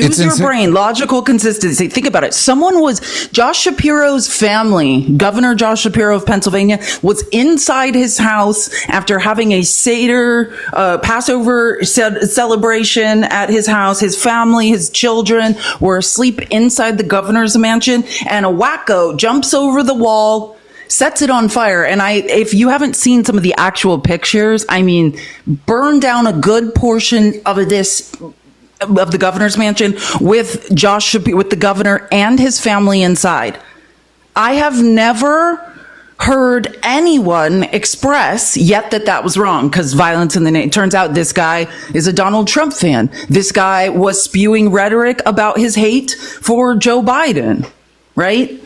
Use your brain, logical consistency. Think about it. Josh Shapiro's family, Governor Josh Shapiro of Pennsylvania, was inside his house after having a Seder, Passover celebration at his house. His family, his children were asleep inside the governor's mansion, and a wacko jumps over the wall, sets it on fire. And if you haven't seen some of the actual pictures, I mean, burn down a good portion of the governor's mansion with with the governor and his family inside. I have never heard anyone express yet that was wrong, because violence in the name. Turns out this guy is a Donald Trump fan. This guy was spewing rhetoric about his hate for Joe Biden, right?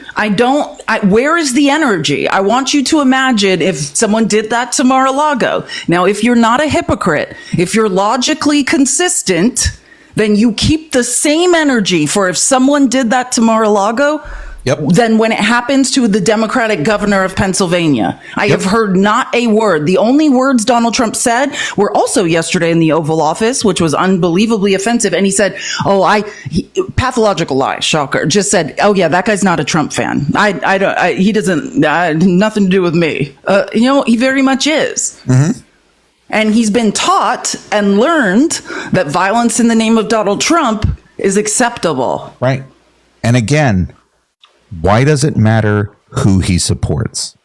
Where is the energy? I want you to imagine if someone did that to Mar-a-Lago. Now, if you're not a hypocrite, if you're logically consistent, then you keep the same energy for if someone did that to Mar-a-Lago, then when it happens to the Democratic governor of Pennsylvania. I have heard not a word. The only words Donald Trump said were also yesterday in the Oval Office, which was unbelievably offensive. And he said, pathological lie, shocker, just said, oh yeah, that guy's not a Trump fan. He doesn't, nothing to do with me. He very much is. Mm-hmm. And he's been taught and learned that violence in the name of Donald Trump is acceptable. Right. And again, why does it matter who he supports?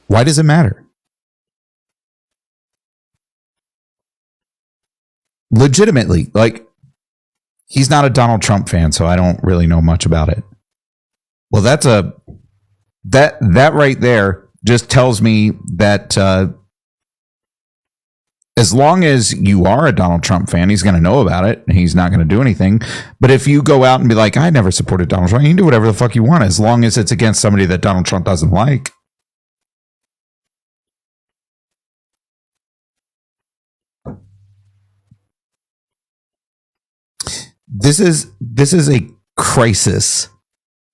Why does it matter? Legitimately, he's not a Donald Trump fan, so I don't really know much about it. Well, that right there just tells me that as long as you are a Donald Trump fan, he's going to know about it and he's not going to do anything. But if you go out and be like, I never supported Donald Trump, you can do whatever the fuck you want as long as it's against somebody that Donald Trump doesn't like. This is a crisis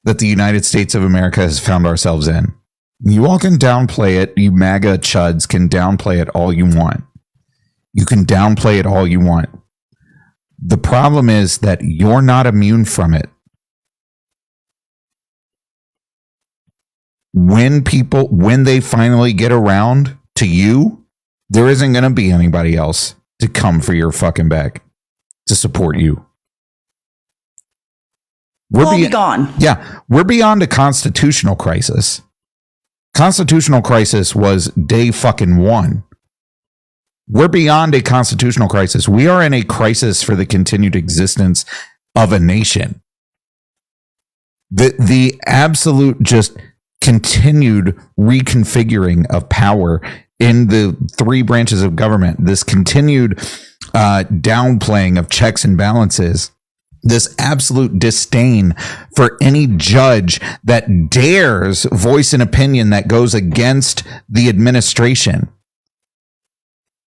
that the United States of America has found ourselves in. You all can downplay it. You MAGA chuds can downplay it all you want. You can downplay it all you want. The problem is that you're not immune from it. When they finally get around to you, there isn't going to be anybody else to come for your fucking back to support you. We'll be gone. Yeah, we're beyond a constitutional crisis. Constitutional crisis was day fucking one. We're beyond a constitutional crisis. We are in a crisis for the continued existence of a nation. The absolute just continued reconfiguring of power in the three branches of government, this continued downplaying of checks and balances, this absolute disdain for any judge that dares voice an opinion that goes against the administration.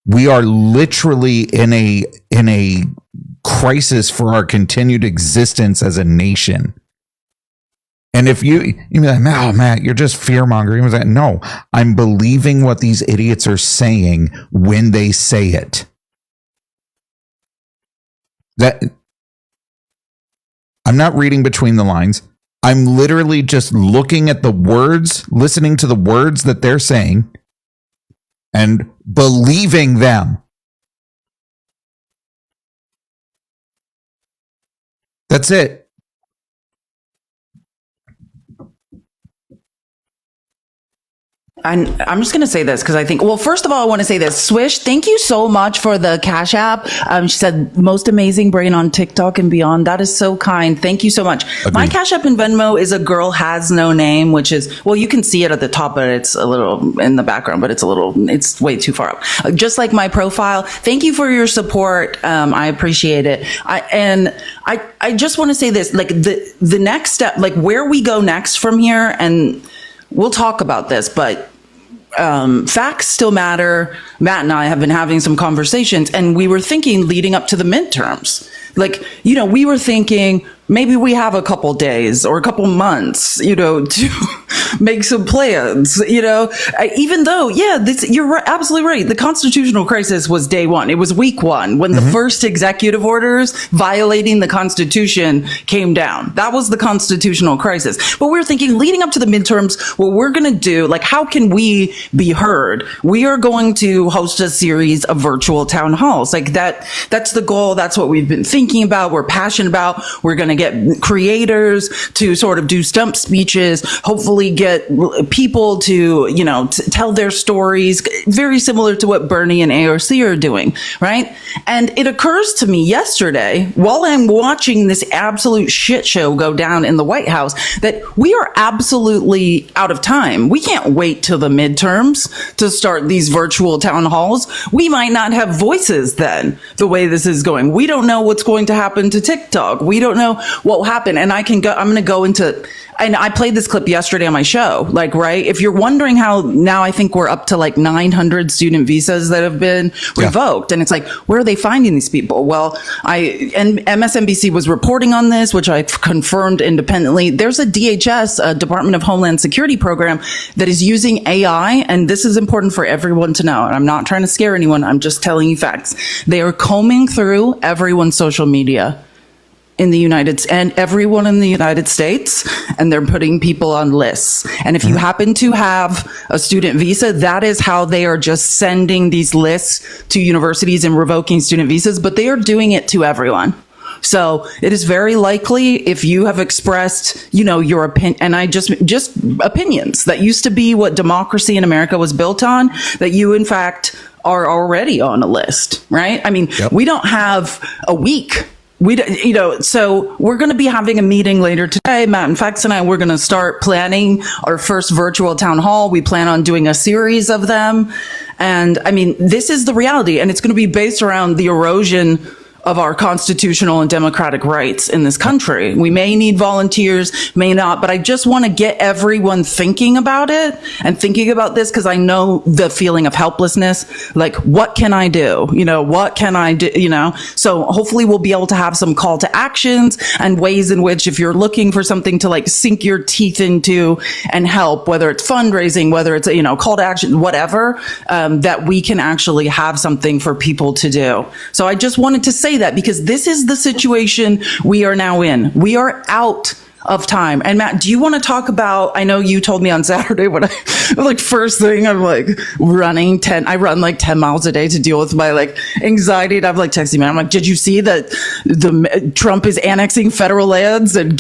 We are literally in a crisis for our continued existence as a nation. And if you be like, oh, Matt, you're just fear-mongering. No, I'm believing what these idiots are saying when they say it. I'm not reading between the lines. I'm literally just looking at the words, listening to the words that they're saying, and believing them. That's it. I'm just going to say this because I think, well, first of all, I want to say this. Swish, thank you so much for the Cash App. She said, most amazing brain on TikTok and beyond. That is so kind. Thank you so much. Agreed. My Cash App and Venmo is a girl has no name, which is, well, you can see it at the top, but it's a little in the background, but it's way too far up. Just like my profile. Thank you for your support. I appreciate it. I just want to say this, like the next step, like where we go next from here, and we'll talk about this, but facts still matter. Matt and I have been having some conversations, and we were thinking leading up to the midterms, like, we were thinking, maybe we have a couple days or a couple months, to make some plans, even though, you're absolutely right. The constitutional crisis was day one. It was week one when the first executive orders violating the Constitution came down. That was the constitutional crisis. But we're thinking leading up to the midterms, what we're going to do, like, how can we be heard? We are going to host a series of virtual town halls. Like that's the goal. That's what we've been thinking about. We're passionate about. We're going to get creators to sort of do stump speeches, hopefully get people to, tell their stories, very similar to what Bernie and AOC are doing, right? And it occurs to me yesterday, while I'm watching this absolute shit show go down in the White House, that we are absolutely out of time. We can't wait till the midterms to start these virtual town halls. We might not have voices then, the way this is going. We don't know what's going to happen to TikTok. We don't know what will happen. And I'm going to go into, and I played this clip yesterday on my show, right? If you're wondering how now I think we're up to like 900 student visas that have been revoked. And it's like, where are they finding these people? Well, and MSNBC was reporting on this, which I confirmed independently. There's a DHS, a Department of Homeland Security program that is using AI. And this is important for everyone to know. And I'm not trying to scare anyone. I'm just telling you facts. They are combing through everyone's social media in the everyone in the United States, and they're putting people on lists. And if you happen to have a student visa, that is how they are just sending these lists to universities and revoking student visas, but they are doing it to everyone. So it is very likely if you have expressed, your opinion, and I just opinions that used to be what democracy in America was built on, that you in fact are already on a list, right? I mean, we don't have a week. So we're going to be having a meeting later today. Matt and Fex and I, we're going to start planning our first virtual town hall. We plan on doing a series of them. And I mean, this is the reality, and it's going to be based around the erosion of our constitutional and democratic rights in this country. We may need volunteers, may not, but I just want to get everyone thinking about it and thinking about this, because I know the feeling of helplessness. Like, what can I do? What can I do? So hopefully we'll be able to have some call to actions and ways in which, if you're looking for something to like sink your teeth into and help, whether it's fundraising, whether it's, call to action, whatever, that we can actually have something for people to do. So I just wanted to say that, because this is the situation we are now in. We are out of time. And Matt, do you want to talk about, I know you told me on Saturday when first thing I'm I run like 10 miles a day to deal with my anxiety. And I'm texting me. I'm like, did you see that Trump is annexing federal lands and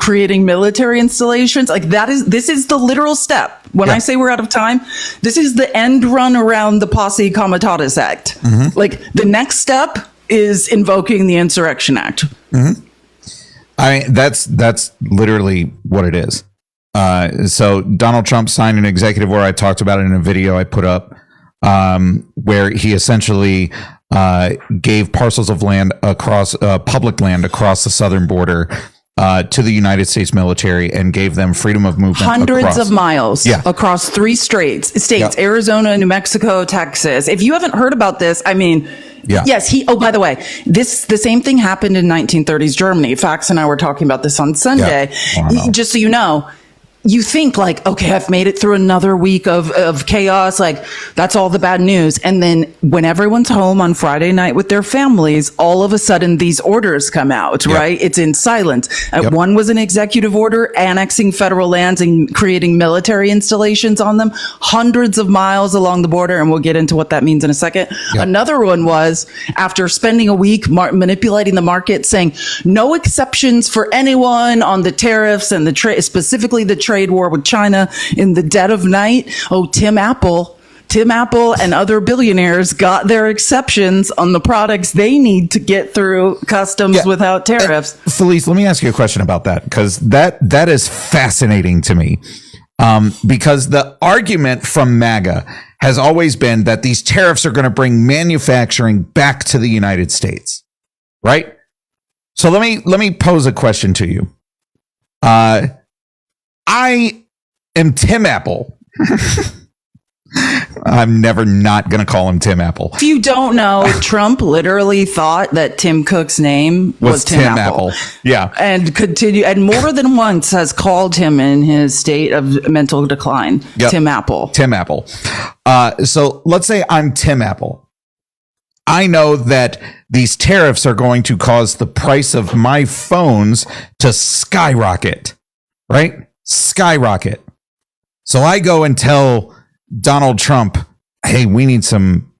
creating military installations? This is the literal step. When I say we're out of time, this is the end run around the Posse Comitatus Act. The next step is invoking the Insurrection Act. I mean, that's literally what it is. So Donald Trump signed an executive order. I talked about it in a video I put up, where he essentially gave parcels of land across public land across the southern border to the United States military, and gave them freedom of movement. Hundreds of miles across 3 states, Arizona, New Mexico, Texas. If you haven't heard about this, I mean, yes, by the way, the same thing happened in 1930s Germany. Fax and I were talking about this on Sunday. Just so you know, you think okay, I've made it through another week of chaos. That's all the bad news. And then when everyone's home on Friday night with their families, all of a sudden these orders come out, right? It's in silence. One was an executive order annexing federal lands and creating military installations on them, hundreds of miles along the border. And we'll get into what that means in a second. Another one was, after spending a week manipulating the market, saying no exceptions for anyone on the tariffs and the trade, specifically the trade war with China in the dead of night. Tim Apple and other billionaires got their exceptions on the products they need to get through customs without tariffs. And Felice, let me ask you a question about that, because that is fascinating to me. Because the argument from MAGA has always been that these tariffs are going to bring manufacturing back to the United States, right? So let me pose a question to you. I am Tim Apple. I'm never not going to call him Tim Apple. If you don't know, Trump literally thought that Tim Cook's name was Tim Apple. Yeah. And more than once has called him in his state of mental decline. Yep. Tim Apple. Tim Apple. So let's say I'm Tim Apple. I know that these tariffs are going to cause the price of my phones to skyrocket, right? Skyrocket. So I go and tell Donald Trump, hey, we need some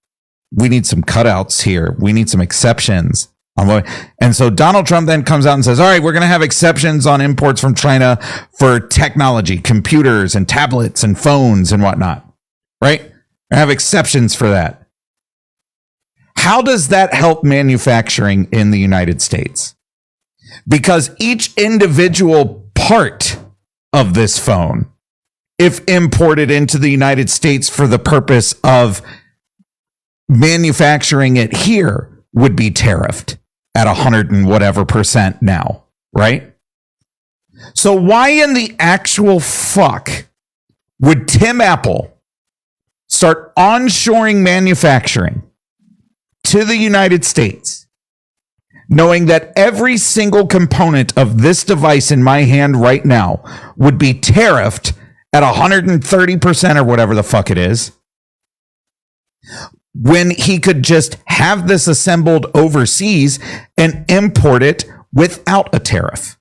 cutouts here. We need some exceptions. And so Donald Trump then comes out and says, all right, we're going to have exceptions on imports from China for technology, computers and tablets and phones and whatnot, right? I have exceptions for that. How does that help manufacturing in the United States? Because each individual part of this phone, if imported into the United States for the purpose of manufacturing it here, would be tariffed at 100 and whatever % now, right? So why in the actual fuck would Tim Apple start onshoring manufacturing to the United States, knowing that every single component of this device in my hand right now would be tariffed at 130% or whatever the fuck it is, when he could just have this assembled overseas and import it without a tariff?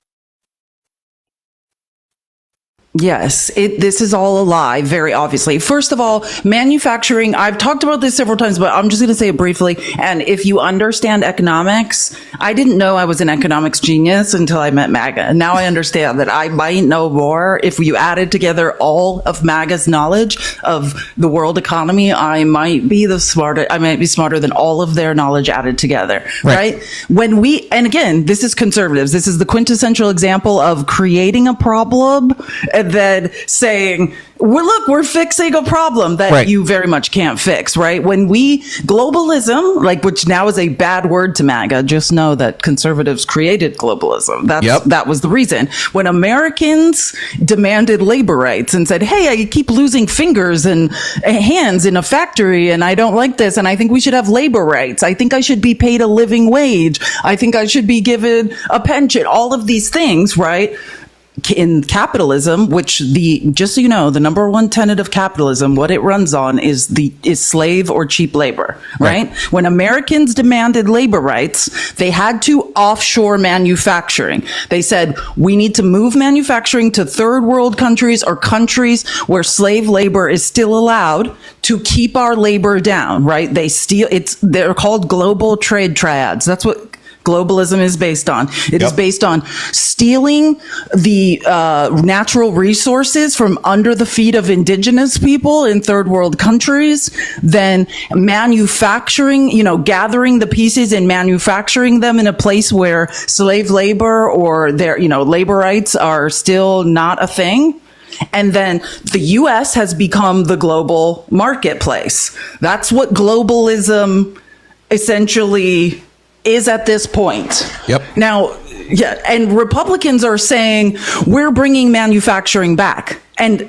Yes, this is all a lie, very obviously. First of all, manufacturing, I've talked about this several times, but I'm just going to say it briefly. And if you understand economics, I didn't know I was an economics genius until I met MAGA. And now I understand that I might know more. If you added together all of MAGA's knowledge of the world economy, I might be smarter than all of their knowledge added together, right? And again, this is conservatives. This is the quintessential example of creating a problem and then saying, well, look, we're fixing a problem that you very much can't fix, right? When globalism, which now is a bad word to MAGA, just know that conservatives created globalism. That was the reason. When Americans demanded labor rights and said, hey, I keep losing fingers and hands in a factory and I don't like this and I think we should have labor rights. I think I should be paid a living wage. I think I should be given a pension. All of these things, right? In capitalism, which just so you know, the number one tenet of capitalism, what it runs on is slave or cheap labor, right? When Americans demanded labor rights, they had to offshore manufacturing. They said, we need to move manufacturing to third world countries or countries where slave labor is still allowed to keep our labor down, right? They're called global trade triads. That's what globalism is based on. It is based on stealing the natural resources from under the feet of indigenous people in third world countries, then manufacturing, gathering the pieces and manufacturing them in a place where slave labor or their, labor rights are still not a thing. And then the U.S. has become the global marketplace. That's what globalism essentially is at this point. Now, and Republicans are saying we're bringing manufacturing back, I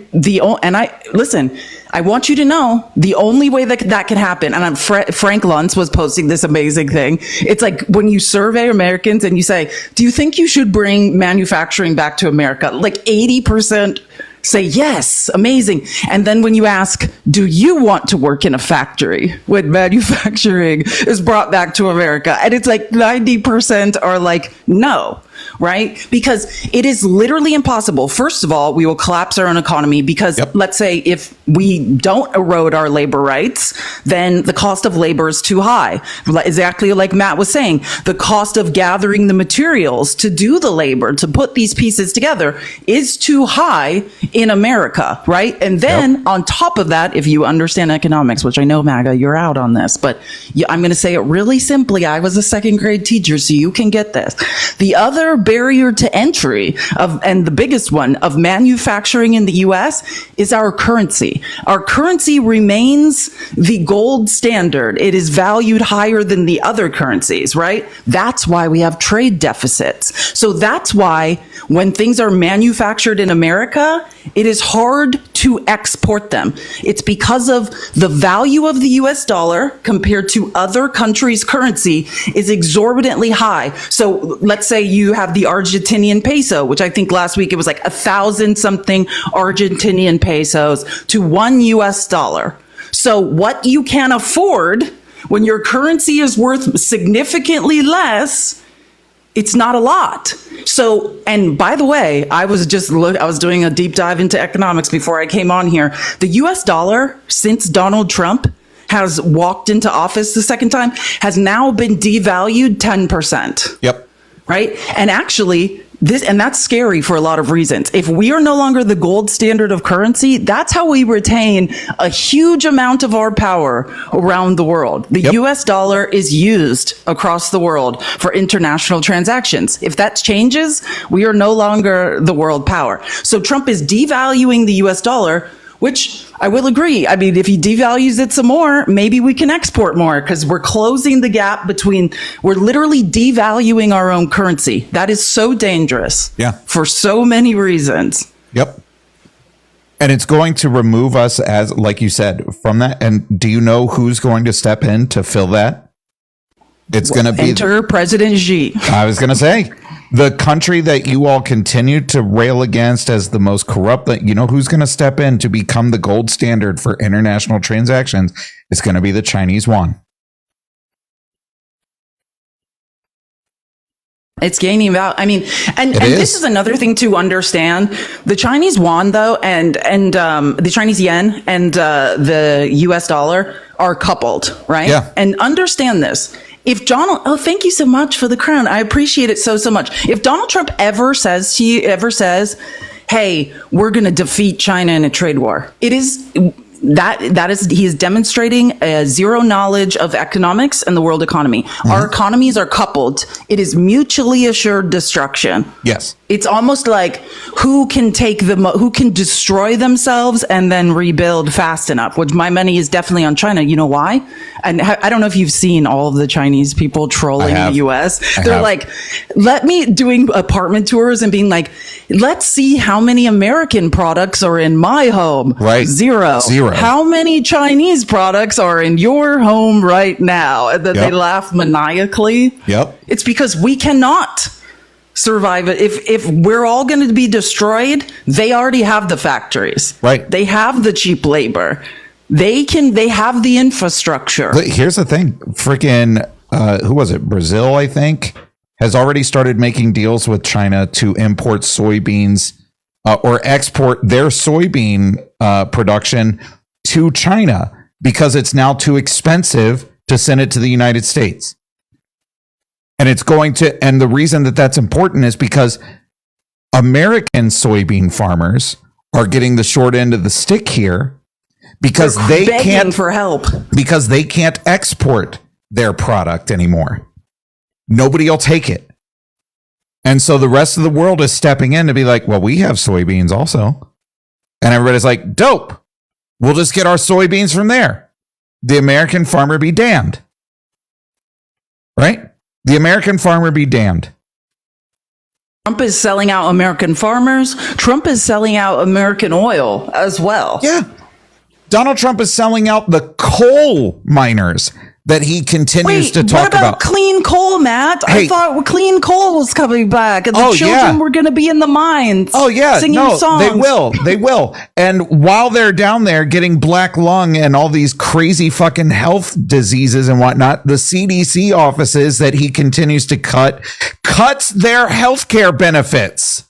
want you to know the only way that can happen. And Frank Luntz was posting this amazing thing. It's like when you survey Americans and you say, "Do you think you should bring manufacturing back to America?" Like 80% say yes, amazing. And then when you ask, do you want to work in a factory when manufacturing is brought back to America? And it's like 90% are like, no, right? Because it is literally impossible. First of all, we will collapse our own economy because let's say if we don't erode our labor rights, then the cost of labor is too high. Exactly like Matt was saying, the cost of gathering the materials to do the labor, to put these pieces together is too high in America, right? And then on top of that, if you understand economics, which I know, MAGA, you're out on this, but I'm going to say it really simply. I was a second grade teacher, so you can get this. The other barrier to entry and the biggest one of manufacturing in the U.S. is our currency. Our currency remains the gold standard. It is valued higher than the other currencies, right? That's why we have trade deficits. So that's why when things are manufactured in America, it is hard to export them. It's because of the value of the US dollar compared to other countries' currency is exorbitantly high. So let's say you have the Argentinian peso, which I think last week it was like 1,000 something Argentinian pesos to one US dollar. So what you can afford when your currency is worth significantly less, it's not a lot. So, and by the way, I was doing a deep dive into economics before I came on here. The US dollar, since Donald Trump has walked into office the second time, has now been devalued 10%. Yep. Right? And actually, that's scary for a lot of reasons. If we are no longer the gold standard of currency, that's how we retain a huge amount of our power around the world. The US dollar is used across the world for international transactions. If that changes, we are no longer the world power. So Trump is devaluing the US dollar, which I will agree. I mean, if he devalues it some more, maybe we can export more because we're closing the gap we're literally devaluing our own currency. That is so dangerous. Yeah. For so many reasons. Yep. And it's going to remove us, as like you said, from that. And do you know who's going to step in to fill that? It's going to be enter President Xi. I was going to say, the country that you all continue to rail against as the most corrupt, that you know who's going to step in to become the gold standard for international transactions? It's going to be the Chinese yuan. It's gaining value. I mean, and this is another thing to understand. The Chinese yuan, though, and the Chinese yen and the US dollar are coupled, right? Yeah. And understand this. If thank you so much for the crown. I appreciate it so much. If Donald Trump ever says, hey, we're going to defeat China in a trade war, he is demonstrating a zero knowledge of economics and the world economy. Mm-hmm. Our economies are coupled. It is mutually assured destruction. Yes. It's almost like who can destroy themselves and then rebuild fast enough, which my money is definitely on China. You know why? And I don't know if you've seen all of the Chinese people trolling the US. They're like, doing apartment tours and being like, let's see how many American products are in my home. Right. Zero. How many Chinese products are in your home right now? And then they laugh maniacally. Yep. It's because we cannot survive it. If we're all going to be destroyed, they already have the factories. Right. They have the cheap labor. They have the infrastructure. But here's the thing. Freaking, who was it? Brazil, I think, has already started making deals with China to import soybeans or export their soybean production to China because it's now too expensive to send it to the United States. And and the reason that that's important is because American soybean farmers are getting the short end of the stick here because they can't for help because they can't export their product anymore. Nobody will take it. And so the rest of the world is stepping in to be like, well, we have soybeans also. And everybody's like, dope. We'll just get our soybeans from there. The American farmer be damned. Right? The American farmer be damned. Trump is selling out American farmers. Trump is selling out American oil as well. Yeah. Donald Trump is selling out the coal miners that he continues to talk about. What about clean coal, Matt? Hey, I thought clean coal was coming back and the children were going to be in the mines. Oh, yeah. Singing songs. They will. And while they're down there getting black lung and all these crazy fucking health diseases and whatnot, the CDC offices that he continues to cuts their healthcare benefits.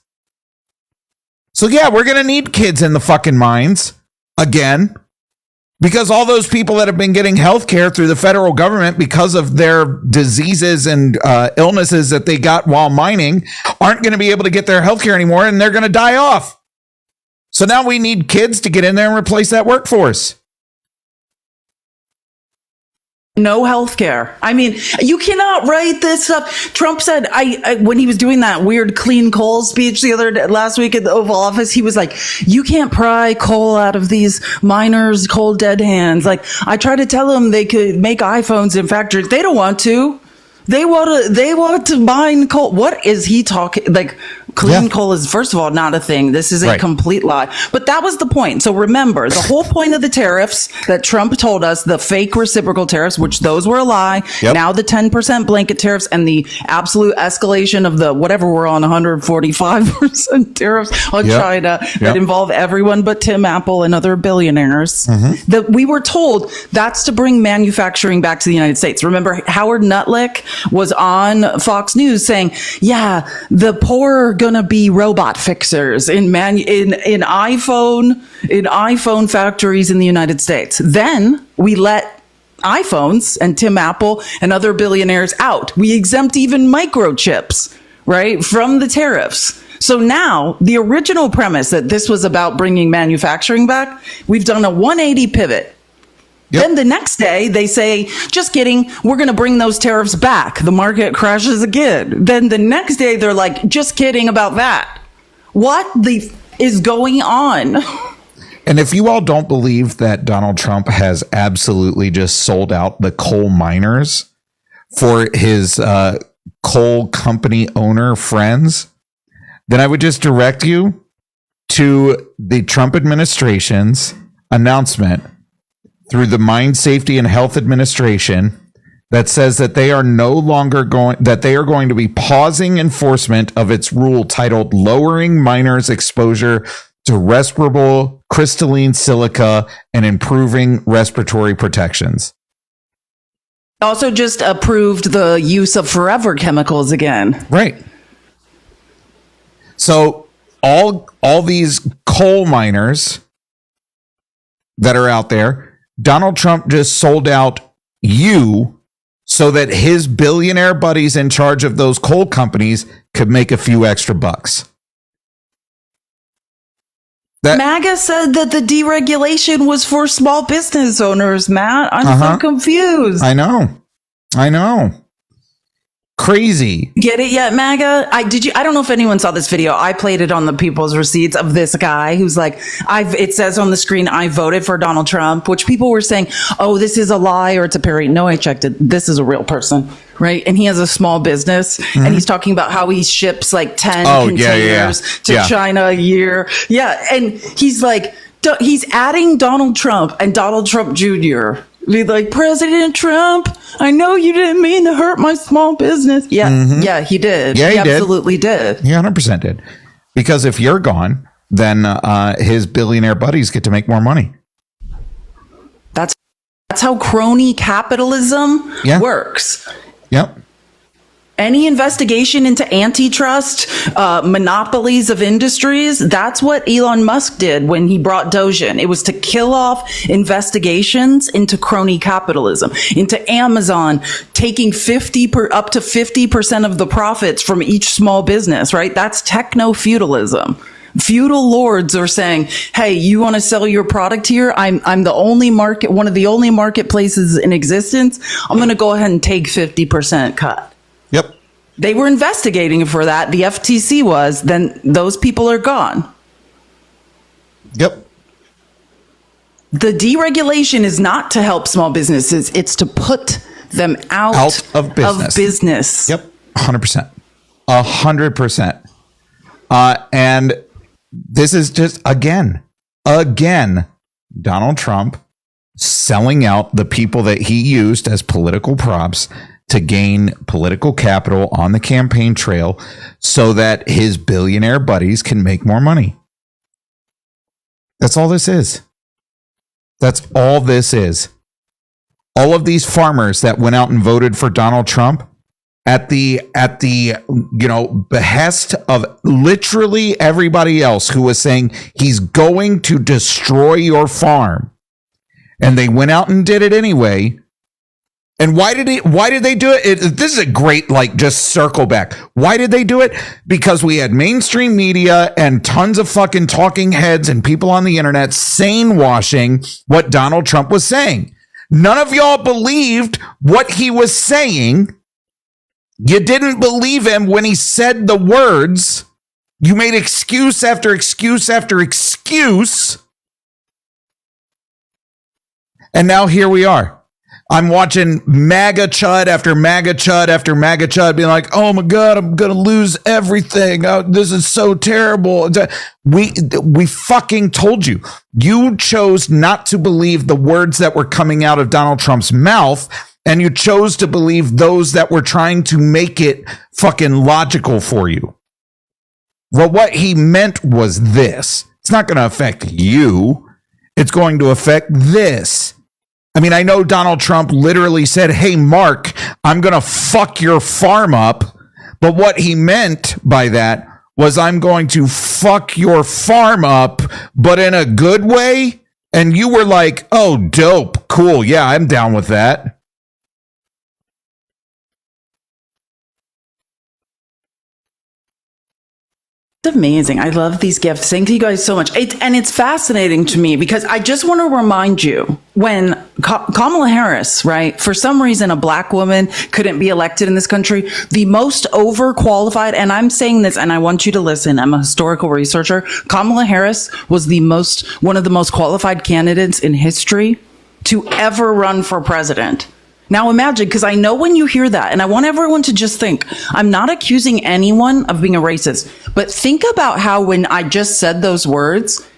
So, yeah, we're going to need kids in the fucking mines again. Because all those people that have been getting health care through the federal government because of their diseases and illnesses that they got while mining aren't going to be able to get their health care anymore, and they're going to die off. So now we need kids to get in there and replace that workforce. No health care. I mean, you cannot write this up. Trump said, when he was doing that weird clean coal speech last week at the Oval Office, he was like, you can't pry coal out of these miners' cold dead hands. Like, I tried to tell them they could make iPhones in factories. They don't want to. They want to mine coal. What is he talking? Like, Clean coal is, first of all, not a thing. This is a complete lie. But that was the point. So remember, the whole point of the tariffs that Trump told us, the fake reciprocal tariffs, which those were a lie. Yep. Now the 10% blanket tariffs and the absolute escalation of the whatever we're on, 145% tariffs on China that involve everyone but Tim Apple and other billionaires. That we were told that's to bring manufacturing back to the United States. Remember, Howard Nutlick was on Fox News saying, yeah, the poor are going to be robot fixers in iPhone factories in the United States. Then we let iPhones and Tim Apple and other billionaires out. We exempt even microchips, right, from the tariffs. So now the original premise that this was about bringing manufacturing back, we've done a 180 pivot. Yep. Then the next day they say, just kidding, we're going to bring those tariffs back. The market crashes again. Then the next day they're like, just kidding about that. What is going on? And if you all don't believe that Donald Trump has absolutely just sold out the coal miners for his coal company owner friends, then I would just direct you to the Trump administration's announcement through the Mine Safety and Health Administration that says that they are going to be pausing enforcement of its rule titled Lowering Miners' Exposure to Respirable Crystalline Silica and Improving Respiratory Protections. Also just approved the use of forever chemicals again. Right. So all these coal miners that are out there, Donald Trump just sold out you so that his billionaire buddies in charge of those coal companies could make a few extra bucks. MAGA said that the deregulation was for small business owners, Matt. I'm so confused. I know. Crazy. Get it yet, MAGA? I don't know if anyone saw this video. I played it on the People's Receipts of this guy who's like, it says on the screen, I voted for Donald Trump, which people were saying, oh, this is a lie or it's a parody. No, I checked it. This is a real person, right? And he has a small business and he's talking about how he ships like 10 containers to China a year. Yeah. And he's like, he's adding Donald Trump and Donald Trump Jr. Be like, President Trump, I know you didn't mean to hurt my small business. Yeah, he did. Yeah, he absolutely did. He 100% did. Because if you're gone, then his billionaire buddies get to make more money. That's how crony capitalism works. Yep. Any investigation into antitrust, monopolies of industries, that's what Elon Musk did when he brought Doge in. It was to kill off investigations into crony capitalism, into Amazon taking up to 50% of the profits from each small business, right? That's techno-feudalism. Feudal lords are saying, hey, you want to sell your product here? I'm the only one of the only marketplaces in existence. I'm going to go ahead and take 50% cut. Yep. They were investigating for that. The FTC was. Then those people are gone. Yep. The deregulation is not to help small businesses. It's to put them out of business. Yep. 100%. 100%. And this is just, again, Donald Trump selling out the people that he used as political props to gain political capital on the campaign trail so that his billionaire buddies can make more money. That's all this is. That's all this is. All of these farmers that went out and voted for Donald Trump at the behest of literally everybody else who was saying he's going to destroy your farm. And they went out and did it anyway. And why did they do it? This is a great, just circle back. Why did they do it? Because we had mainstream media and tons of fucking talking heads and people on the internet sane washing what Donald Trump was saying. None of y'all believed what he was saying. You didn't believe him when he said the words. You made excuse after excuse after excuse. And now here we are. I'm watching MAGA chud after MAGA chud after MAGA chud being like, oh my God, I'm going to lose everything. Oh, this is so terrible. We fucking told you. You chose not to believe the words that were coming out of Donald Trump's mouth, and you chose to believe those that were trying to make it fucking logical for you. Well, what he meant was this. It's not going to affect you. It's going to affect this. I mean, I know Donald Trump literally said, hey, Mark, I'm going to fuck your farm up. But what he meant by that was I'm going to fuck your farm up, but in a good way. And you were like, oh, dope. Cool. Yeah, I'm down with that. It's amazing. I love these gifts. Thank you guys so much. And it's fascinating to me because I just want to remind you when Kamala Harris, right, for some reason, a black woman couldn't be elected in this country, the most overqualified, and I'm saying this and I want you to listen. I'm a historical researcher. Kamala Harris was one of the most qualified candidates in history to ever run for president. Now imagine, because I know when you hear that, and I want everyone to just think, I'm not accusing anyone of being a racist, but think about how when I just said those words,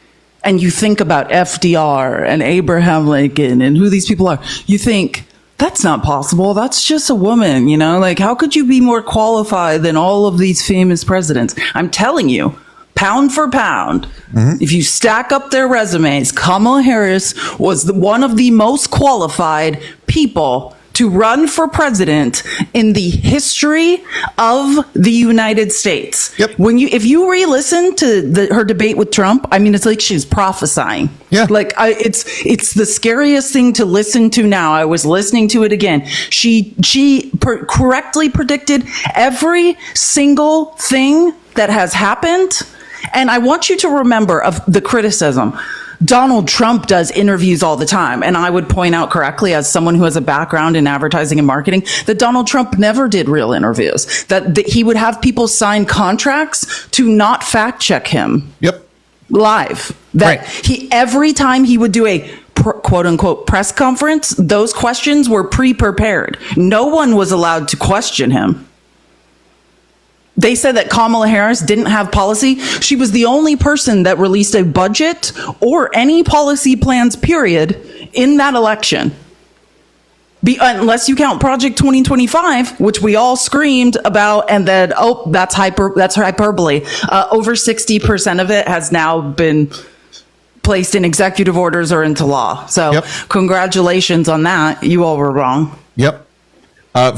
and you think about FDR and Abraham Lincoln and who these people are, you think, that's not possible. That's just a woman, you know? Like, how could you be more qualified than all of these famous presidents? I'm telling you, pound for pound, if you stack up their resumes, Kamala Harris was one of the most qualified people to run for president in the history of the United States. Yep. If you re-listen to her debate with Trump, I mean, it's like she's prophesying. Yeah. Like it's the scariest thing to listen to now. I was listening to it again. She correctly predicted every single thing that has happened. And I want you to remember of the criticism. Donald Trump does interviews all the time. And I would point out correctly, as someone who has a background in advertising and marketing, that Donald Trump never did real interviews, that he would have people sign contracts to not fact check him. Yep. Live. That right. Every time he would do a quote unquote press conference, those questions were pre-prepared. No one was allowed to question him. They said that Kamala Harris didn't have policy. She was the only person that released a budget or any policy plans, period, in that election. Unless you count Project 2025, which we all screamed about, and then, that's hyperbole. Over 60% of it has now been placed in executive orders or into law. So Congratulations on that. You all were wrong. Yep.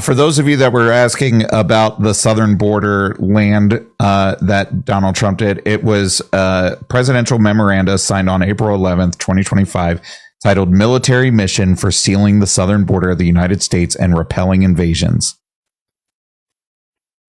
For those of you that were asking about the southern border land that Donald Trump did, it was a presidential memoranda signed on April 11th, 2025, titled Military Mission for Sealing the Southern Border of the United States and Repelling Invasions.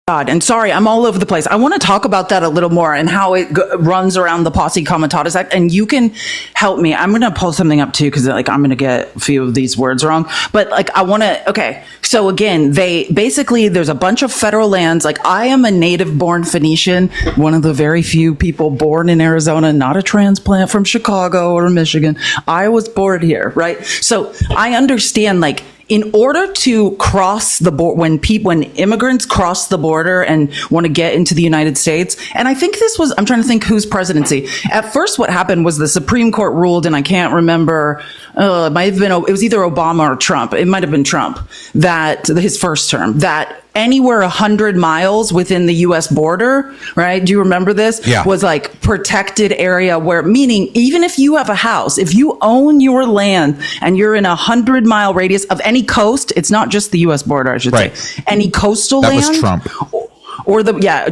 God, and sorry, I'm all over the place. I want to talk about that a little more and how it runs around the Posse Comitatus Act. And you can help me. I'm going to pull something up too, because I'm going to get a few of these words wrong. But I want to. Okay, so again, there's a bunch of federal lands. Like, I am a native born Phoenician, one of the very few people born in Arizona, not a transplant from Chicago or Michigan. I was born here, right? So I understand, like, in order to cross the border, when immigrants cross the border and want to get into the United States, and I think I'm trying to think whose presidency. At first, what happened was the Supreme Court ruled, and I can't remember, it was either Obama or Trump. It might have been Trump, that his first term, that anywhere 100 miles within the U.S. border, right? Do you remember this? Yeah. Was like protected area meaning even if you have a house, if you own your land and you're in 100-mile radius of any coast, it's not just the U.S. border, I should say, any coastal land. That was Trump.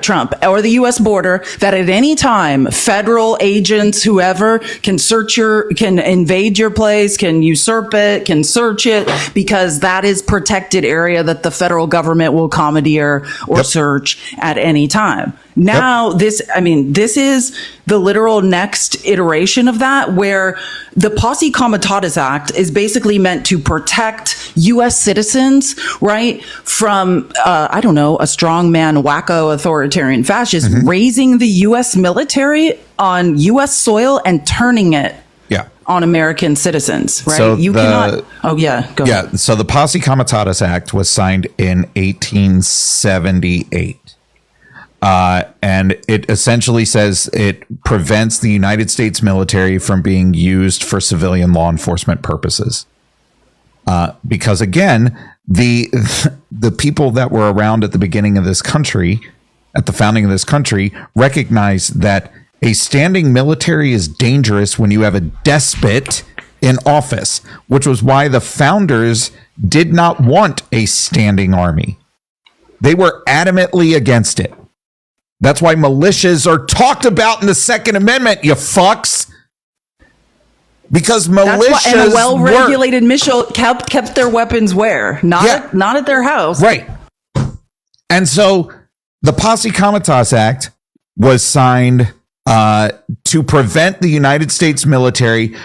Trump or the U.S. border, that at any time federal agents, whoever, can invade your place, can usurp it, can search it, because that is protected area that the federal government will commandeer or search at any time. Now, this is the literal next iteration of that, where the Posse Comitatus Act is basically meant to protect U.S. citizens, right, from, a strongman, wacko, authoritarian fascist raising the U.S. military on U.S. soil and turning it Yeah. on American citizens, right? So you cannot. Oh yeah, go ahead. Yeah. So the Posse Comitatus Act was signed in 1878. And it essentially says it prevents the United States military from being used for civilian law enforcement purposes. Because again, the people that were around at the beginning of this country, at the founding of this country, recognized that a standing military is dangerous when you have a despot in office, which was why the founders did not want a standing army. They were adamantly against it. That's why militias are talked about in the Second Amendment, you fucks. Because militias and a well-regulated militia kept their weapons where? Not at their house. Right. And so the Posse Comitatus Act was signed to prevent the United States military